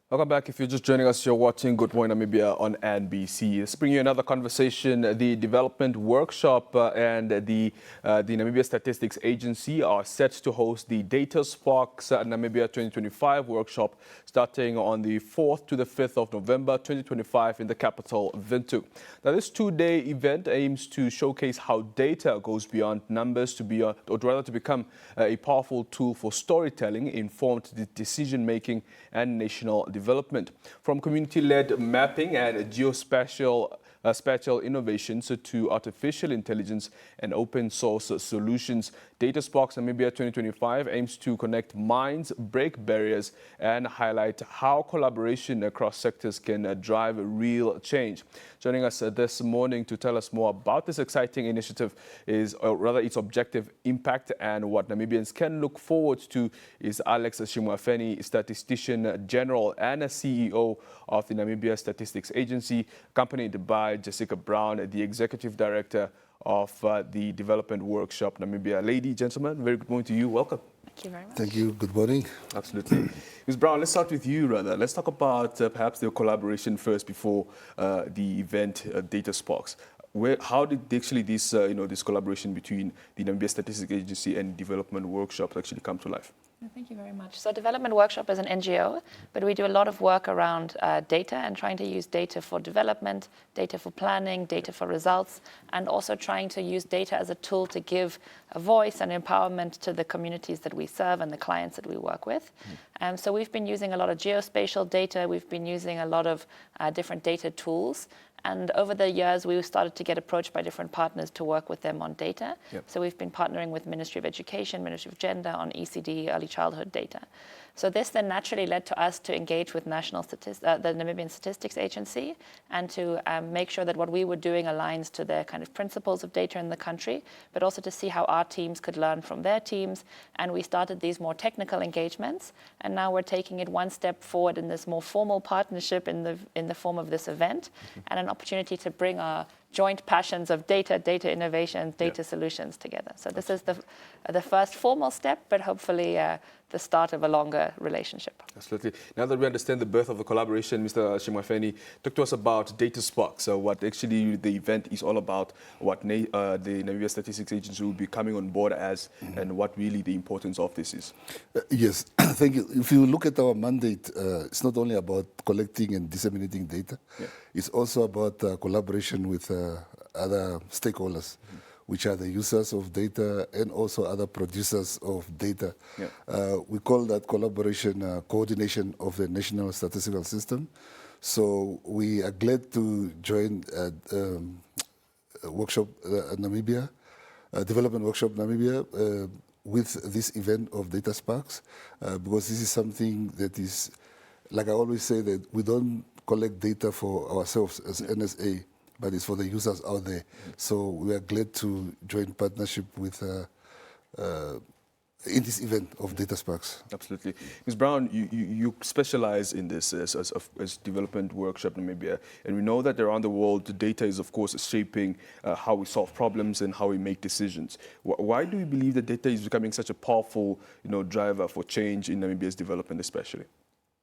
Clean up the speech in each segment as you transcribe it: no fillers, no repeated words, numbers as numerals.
Welcome back. If you're just joining us, you're watching Good Morning Namibia on NBC. Let's bring you another conversation. The development workshop and the Namibia Statistics Agency are set to host the Data Sparks Namibia 2025 workshop starting on the 4th to the 5th of November 2025 in the capital, Windhoek. Now, this two-day event aims to showcase how data goes beyond numbers to become a powerful tool for storytelling, informed decision-making, and national development. From community-led mapping and geospatial spatial innovations to artificial intelligence and open source solutions, Data Sparks Namibia 2025 aims to connect minds, break barriers, and highlight how collaboration across sectors can drive real change. Joining us this morning to tell us more about this exciting initiative is, or rather its objective, impact, and what Namibians can look forward to is Alex Shimwafeni, Statistician General and a CEO of the Namibia Statistics Agency, accompanied by Jessica Brown, the Executive Director of the Development Workshop Namibia. Ladies, gentlemen, very good morning to you. Welcome. Thank you very much. Thank you. Good morning. Absolutely. Ms. Brown, let's start with you, rather. Let's talk about perhaps the collaboration first before the event, Data Sparks. How did actually this, this collaboration between the Namibia Statistics Agency and Development Workshop actually come to life? Thank you very much. So Development Workshop is an NGO, but we do a lot of work around data and trying to use data for development, data for planning, data for results, and also trying to use data as a tool to give a voice and empowerment to the communities that we serve and the clients that we work with. So we've been using a lot of geospatial data. We've been using a lot of different data tools. And over the years, we started to get approached by different partners to work with them on data. Yep. So we've been partnering with Ministry of Education, Ministry of Gender on ECD, early childhood data. So this then naturally led to us to engage with the Namibian Statistics Agency and to make sure that what we were doing aligns to their kind of principles of data in the country, but also to see how our teams could learn from their teams. And we started these more technical engagements, and now we're taking it one step forward in this more formal partnership in the form of this event, and an opportunity to bring our joint passions of data innovation, data solutions together. So this is the first formal step, but hopefully the start of a longer relationship. Absolutely. Now that we understand the birth of the collaboration, Mr. Shimwafeni, talk to us about Data Sparks, so what actually the event is all about, what the Namibia Statistics Agency will be coming on board as, and what really the importance of this is. Yes, thank you. If you look at our mandate, it's not only about collecting and disseminating data, it's also about collaboration with other stakeholders, which are the users of data and also other producers of data. We call that collaboration coordination of the national statistical system. So we are glad to join workshop Namibia, Development Workshop Namibia, with this event of Data Sparks, because this is something that is, like I always say, that we don't collect data for ourselves as NSA, but it's for the users out there. So we are glad to join partnership with in this event of Data Sparks. Absolutely. Ms. Brown, you specialize in this as Development Workshop Namibia, and we know that around the world, the data is, of course, shaping how we solve problems and how we make decisions. Why do you believe that data is becoming such a powerful driver for change in Namibia's development especially?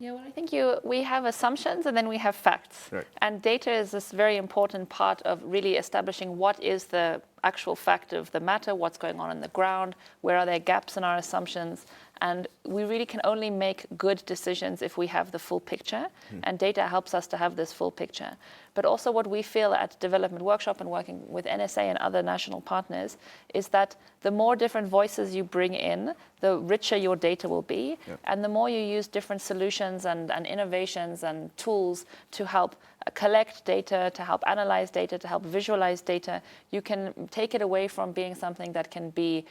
Yeah, well, I think we have assumptions and then we have facts. Right. And data is this very important part of really establishing what is the actual fact of the matter, what's going on the ground, where are there gaps in our assumptions. And we really can only make good decisions if we have the full picture, and data helps us to have this full picture. But also what we feel at Development Workshop and working with NSA and other national partners is that the more different voices you bring in, the richer your data will be, and the more you use different solutions and innovations and tools to help collect data, to help analyze data, to help visualize data, you can take it away from being something that can be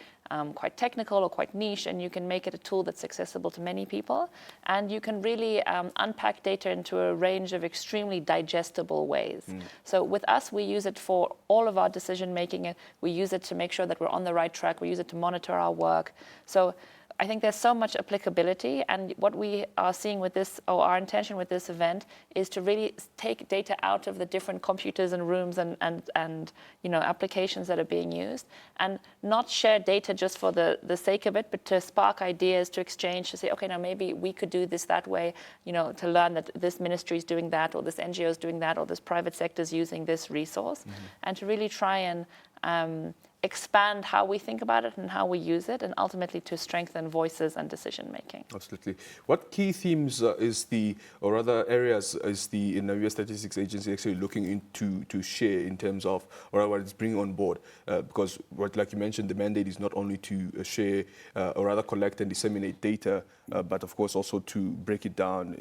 quite technical or quite niche, and you can make it a tool that's accessible to many people. And you can really unpack data into a range of extremely digestible ways. So with us, we use it for all of our decision making. We use it to make sure that we're on the right track. We use it to monitor our work. So I think there's so much applicability, and what we are seeing with this, or our intention with this event, is to really take data out of the different computers and rooms and applications that are being used, and not share data just for the sake of it, but to spark ideas, to exchange, to say, okay, now maybe we could do this that way, to learn that this ministry is doing that, or this NGO is doing that, or this private sector is using this resource, and to really try and expand how we think about it and how we use it, and ultimately to strengthen voices and decision making. Absolutely. What key themes or other areas is the Namibia Statistics Agency actually looking into to share in terms of, or what it's bringing on board? Because like you mentioned, the mandate is not only to share or rather collect and disseminate data, but of course also to break it down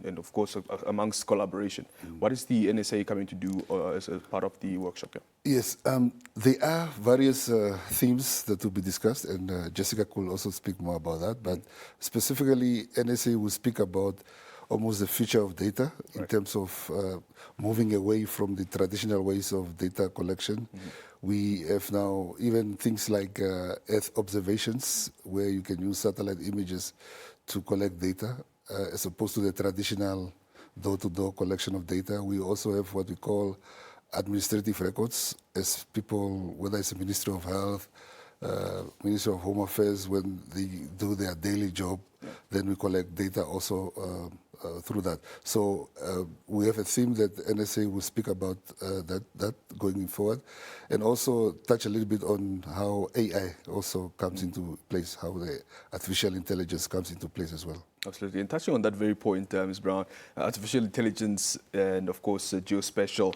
and of course amongst collaboration. What is the NSA coming to do as a part of the workshop? Yes, there are various themes that will be discussed, and Jessica could also speak more about that. But specifically, NSA will speak about almost the future of data in terms of moving away from the traditional ways of data collection. We have now even things like Earth observations, where you can use satellite images to collect data, as opposed to the traditional door-to-door collection of data. We also have what we call administrative records, as people, whether it's the Ministry of Health, Ministry of Home Affairs, when they do their daily job, then we collect data also through that. So we have a theme that NSA will speak about that going forward, and also touch a little bit on how AI also comes into place, how the artificial intelligence comes into place as well. Absolutely. And touching on that very point, Ms. Brown, artificial intelligence and, of course, geospatial,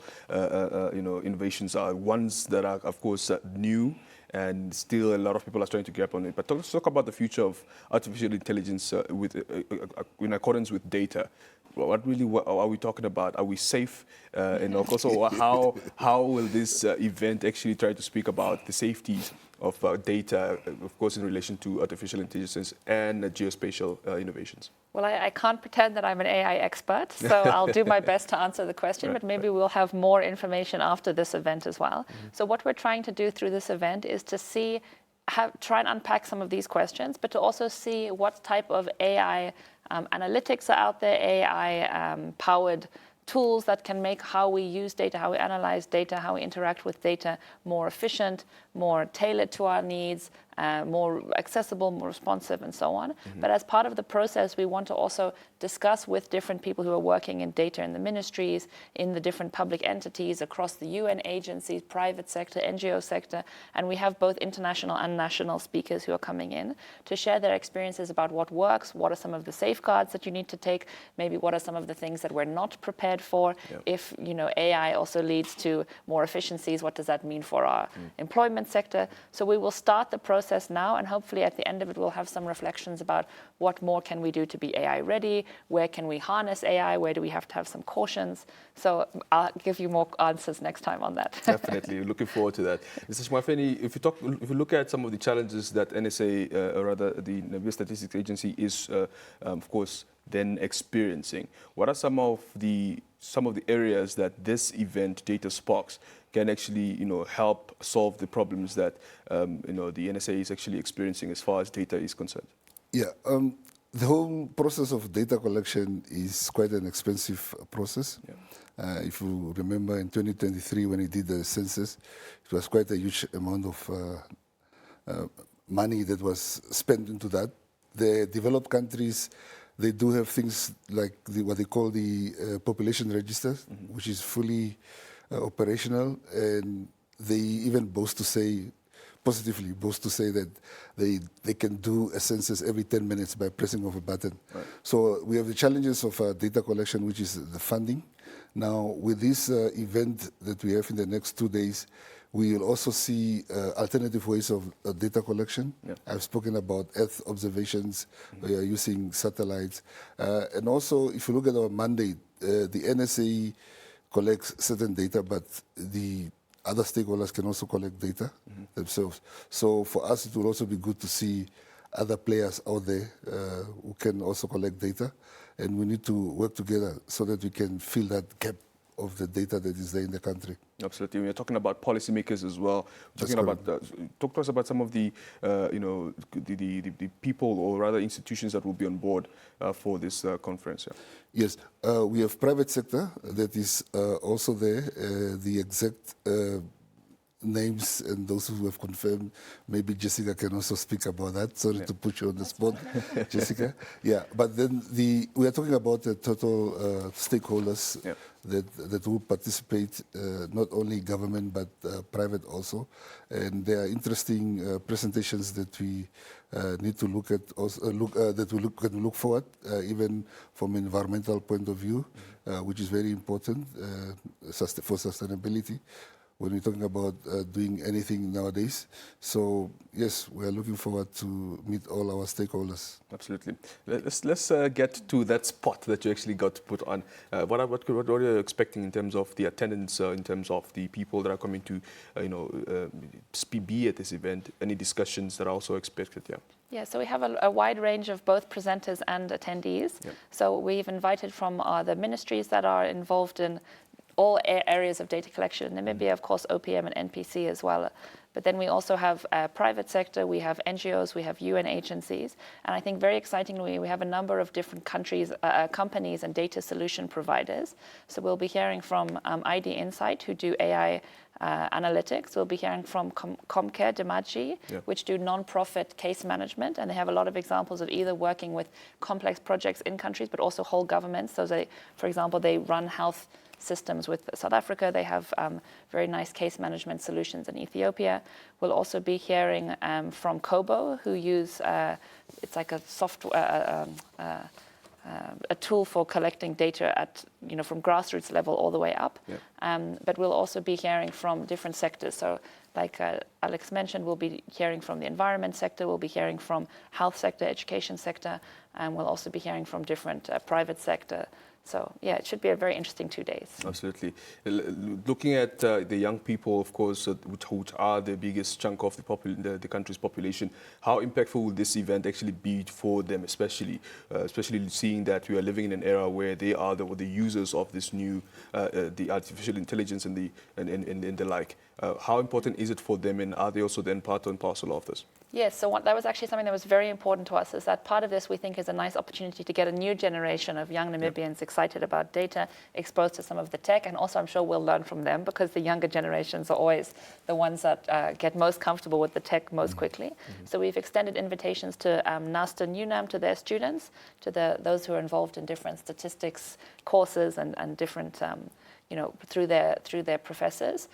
innovations are ones that are, of course, new, and still a lot of people are trying to grab on it. But let's talk about the future of artificial intelligence in accordance with data. What really are we talking about? Are we safe? And also, how will this event actually try to speak about the safeties of data, of course, in relation to artificial intelligence and geospatial innovations? Well, I can't pretend that I'm an AI expert, so I'll do my best to answer the question, but maybe we'll have more information after this event as well. So what we're trying to do through this event is to try and unpack some of these questions, but to also see what type of AI analytics are out there, AI-powered tools that can make how we use data, how we analyze data, how we interact with data more efficient, more tailored to our needs, more accessible, more responsive, and so on. But as part of the process, we want to also discuss with different people who are working in data in the ministries, in the different public entities, across the UN agencies, private sector, NGO sector, and we have both international and national speakers who are coming in to share their experiences about what works, what are some of the safeguards that you need to take, maybe what are some of the things that we're not prepared for. If AI also leads to more efficiencies, what does that mean for our employment sector? So we will start the process now, and hopefully at the end of it we'll have some reflections about what more can we do to be AI ready, where can we harness AI, where do we have to have some cautions. So I'll give you more answers next time on that. Definitely, looking forward to that. Mr. Shmafeni, if you look at some of the challenges that NSA, or rather the Namibia Statistics Agency is, of course, then experiencing, what are some of the areas that this event, Data Sparks, can actually help solve the problems that the NSA is actually experiencing as far as data is concerned? Yeah, the whole process of data collection is quite an expensive process. If you remember in 2023 when we did the census, it was quite a huge amount of money that was spent into that. The developed countries, they do have things like what they call the population register, which is fully operational, and they even positively boast to say that they can do a census every 10 minutes by pressing of a button. Right. So we have the challenges of data collection, which is the funding. Now, with this event that we have in the next 2 days, we will also see alternative ways of data collection. I've spoken about Earth observations. We are using satellites. And also, if you look at our mandate, the NSA collects certain data, but the other stakeholders can also collect data themselves. So for us, it will also be good to see other players out there who can also collect data. And we need to work together so that we can fill that gap of the data that is there in the country. Absolutely. We're talking about policymakers as well. Talk to us about some of the, the people or rather institutions that will be on board for this conference. Yeah. Yes, we have private sector that is also there. The exact names and those who have confirmed, maybe Jessica can also speak about that. Sorry to put you on the spot, Jessica. Yeah, but then we are talking about the total stakeholders that will participate, not only government but private also. And there are interesting presentations that we need to look at, also, that we can look forward, even from an environmental point of view, which is very important for sustainability when we're talking about doing anything nowadays. So yes, we are looking forward to meet all our stakeholders. Absolutely. Let's get to that spot that you actually got to put on. What are you expecting in terms of the attendance, in terms of the people that are coming to, be at this event? Any discussions that are also expected? Yeah. Yeah, so we have a wide range of both presenters and attendees. Yeah. So we've invited from the ministries that are involved in all areas of data collection in Namibia, of course, OPM and NPC as well. But then we also have private sector, we have NGOs, we have UN agencies. And I think very excitingly, we have a number of different countries, companies and data solution providers. So we'll be hearing from ID Insight, who do AI analytics. We'll be hearing from Comcare Demaji, which do non-profit case management. And they have a lot of examples of either working with complex projects in countries, but also whole governments. So they, for example, they run health systems with South Africa. They have very nice case management solutions in Ethiopia. We'll also be hearing from Kobo, who use, it's like a software, a tool for collecting data at, from grassroots level all the way up. Yeah. But we'll also be hearing from different sectors. So like Alex mentioned, we'll be hearing from the environment sector, we'll be hearing from health sector, education sector, and we'll also be hearing from different private sector. So, yeah, it should be a very interesting 2 days. Absolutely. Looking at the young people, of course, which are the biggest chunk of the country's population, how impactful will this event actually be for them, especially seeing that we are living in an era where they are the users of this new, the artificial intelligence and the like. How important is it for them, and are they also then part and parcel of this? Yes, so that was actually something that was very important to us, is that part of this we think is a nice opportunity to get a new generation of young Namibians excited about data, exposed to some of the tech, and also I'm sure we'll learn from them, because the younger generations are always the ones that get most comfortable with the tech most quickly. So we've extended invitations to NASTA Nunam, to their students, to those who are involved in different statistics courses and different, through their professors.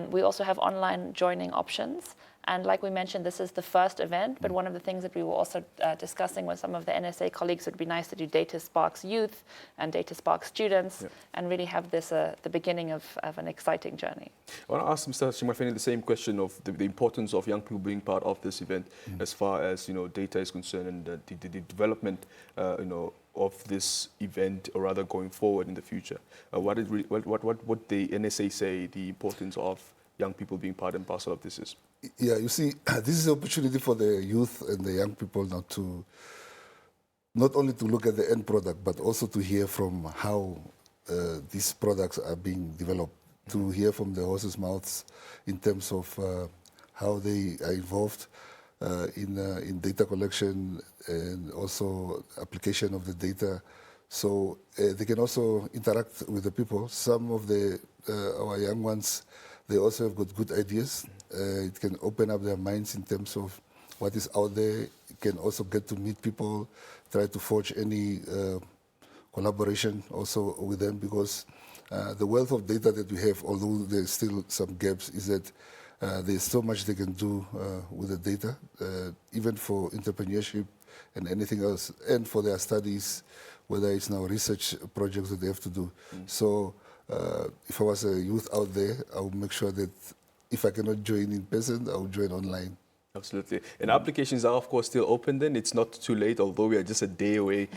We also have online joining options. And like we mentioned, this is the first event, but one of the things that we were also discussing with some of the NSA colleagues, would be nice to do Data Sparks youth and Data Sparks students, and really have this the beginning of an exciting journey. I want to ask Mr. Shimafeni the same question of the importance of young people being part of this event, as far as data is concerned, and the development of this event, or rather going forward in the future. What would the NSA say the importance of young people being part and parcel of this is? Yeah, you see, this is an opportunity for the youth and the young people now to not only to look at the end product, but also to hear from how these products are being developed, to hear from the horse's mouths in terms of how they are involved in data collection and also application of the data. So they can also interact with the people. Some of our young ones, they also have got good ideas. It can open up their minds in terms of what is out there. It can also get to meet people, try to forge any collaboration also with them, because the wealth of data that we have, although there's still some gaps, is that there's so much they can do with the data, even for entrepreneurship and anything else, and for their studies, whether it's now research projects that they have to do. So if I was a youth out there, I would make sure that if I cannot join in person, I will join online. Absolutely. And applications are, of course, still open then. It's not too late, although we are just a day away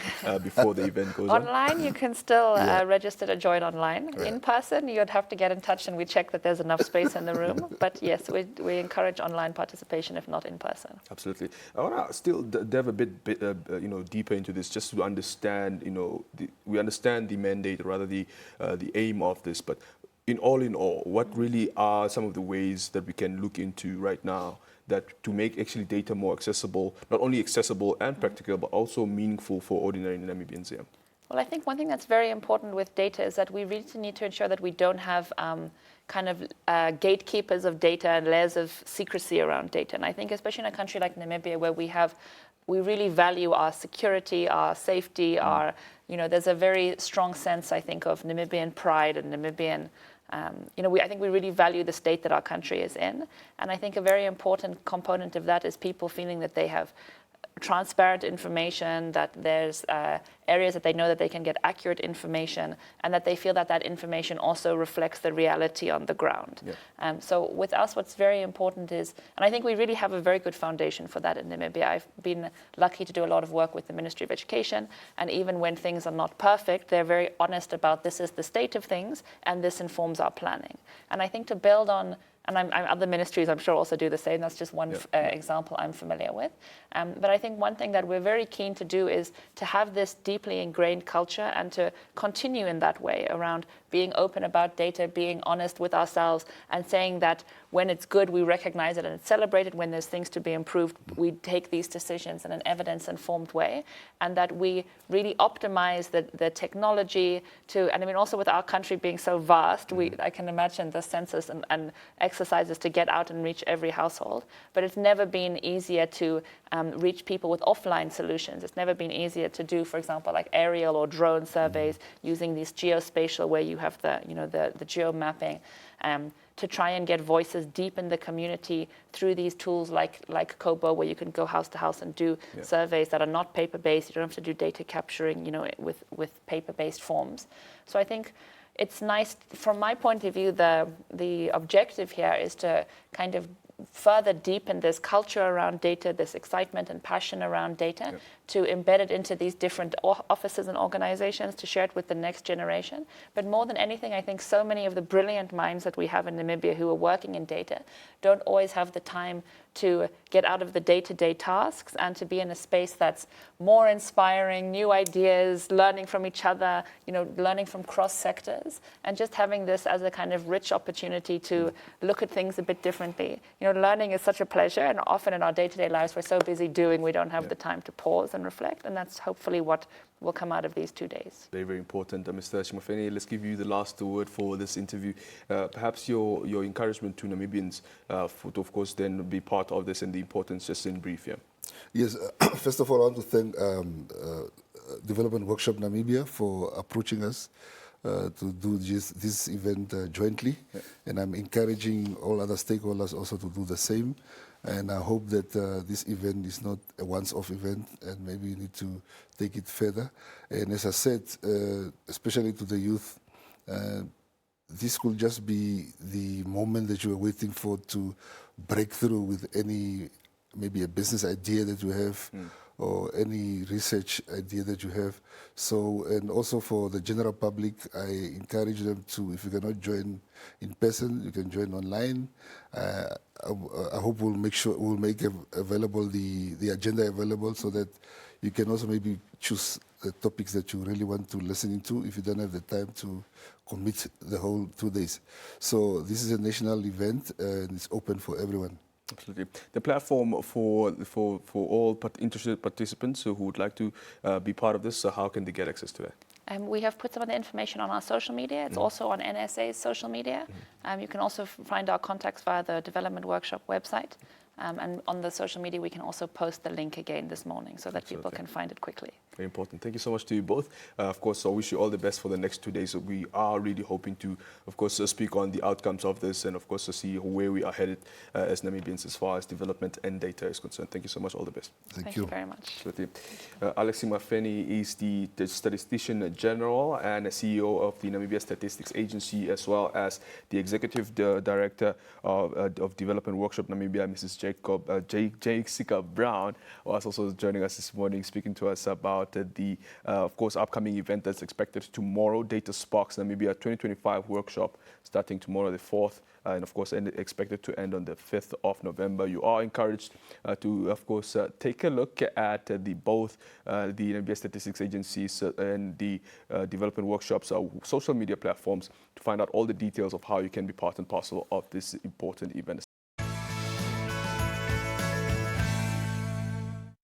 before the event goes on. Online, you can still register to join online. Right. In person, you'd have to get in touch and we check that there's enough space in the room. But yes, we encourage online participation, if not in person. Absolutely. I want to still delve a bit deeper into this, just to understand, we understand the mandate, rather the aim of this, but in all, what really are some of the ways that we can look into right now that to make actually data more accessible, not only accessible and practical, but also meaningful for ordinary Namibians? Yeah. Well, I think one thing that's very important with data is that we really need to ensure that we don't have gatekeepers of data and layers of secrecy around data. And I think especially in a country like Namibia, where we really value our security, our safety, there's a very strong sense, I think, of Namibian pride and Namibian, I think we really value the state that our country is in. And I think a very important component of that is people feeling that they have transparent information, that there's areas that they know that they can get accurate information, and that they feel that that information also reflects the reality on the ground. Yeah. So with us, what's very important is, and I think we really have a very good foundation for that in Namibia. I've been lucky to do a lot of work with the Ministry of Education, and even when things are not perfect, they're very honest about this is the state of things, and this informs our planning. And I think to build on, and other ministries, I'm sure, also do the same. That's just one example I'm familiar with. But I think one thing that we're very keen to do is to have this deeply ingrained culture and to continue in that way around being open about data, being honest with ourselves, and saying that when it's good, we recognize it and it's celebrated. When there's things to be improved, we take these decisions in an evidence-informed way, and that we really optimize the technology to, and I mean, also with our country being so vast, I can imagine the census and exercises to get out and reach every household, but it's never been easier to reach people with offline solutions. It's never been easier to do, for example, like aerial or drone surveys using these geospatial, where you have the geo mapping, to try and get voices deep in the community through these tools like Kobo, where you can go house to house and do surveys that are not paper-based. You don't have to do data capturing, with paper-based forms. So I think it's nice, from my point of view, the objective here is to kind of further deepen this culture around data, this excitement and passion around data, to embed it into these different offices and organizations, to share it with the next generation. But more than anything, I think so many of the brilliant minds that we have in Namibia who are working in data don't always have the time to get out of the day-to-day tasks and to be in a space that's more inspiring, new ideas, learning from each other, learning from cross sectors, and just having this as a kind of rich opportunity to look at things a bit differently. Learning is such a pleasure, and often in our day-to-day lives, we're so busy doing, we don't have the time to pause and reflect, and that's hopefully what will come out of these 2 days. Very, very important. Mr. Shimafeni, let's give you the last word for this interview. Perhaps your encouragement to Namibians to, of course, then be part of this, and the importance, just in brief. Yes, first of all, I want to thank Development Workshop Namibia for approaching us to do this event jointly. And I'm encouraging all other stakeholders also to do the same. And I hope that this event is not a once-off event, and maybe we need to take it further. And as I said, especially to the youth, this could just be the moment that you are waiting for to break through with maybe a business idea that you have, or any research idea that you have. So, and also for the general public, I encourage them to, if you cannot join in person, you can join online. I hope we'll make available the agenda available, so that you can also maybe choose the topics that you really want to listen into if you don't have the time to commit the whole 2 days. So this is a national event, and it's open for everyone. Absolutely. The platform for all interested participants who would like to be part of this, how can they get access to that? We have put some of the information on our social media. It's also on NSA's social media. You can also find our contacts via the Development Workshop website. And on the social media, we can also post the link again this morning, so that people can find it quickly. Very important. Thank you so much to you both. Of course, I wish you all the best for the next 2 days. We are really hoping to, of course, speak on the outcomes of this, and of course, to see where we are headed as Namibians as far as development and data is concerned. Thank you so much. All the best. Thank you very much. Alex Shimafeni is the Statistician General and CEO of the Namibia Statistics Agency, as well as the Executive Director of Development Workshop Namibia, Mrs. Jessica Brown, was also joining us this morning, speaking to us about the, of course, upcoming event that's expected tomorrow, Data Sparks Namibia 2025 workshop, starting tomorrow the 4th, and of course expected to end on the 5th of November. You are encouraged to, of course, take a look at both the Namibia Statistics Agencies and the development workshops, social media platforms, to find out all the details of how you can be part and parcel of this important event.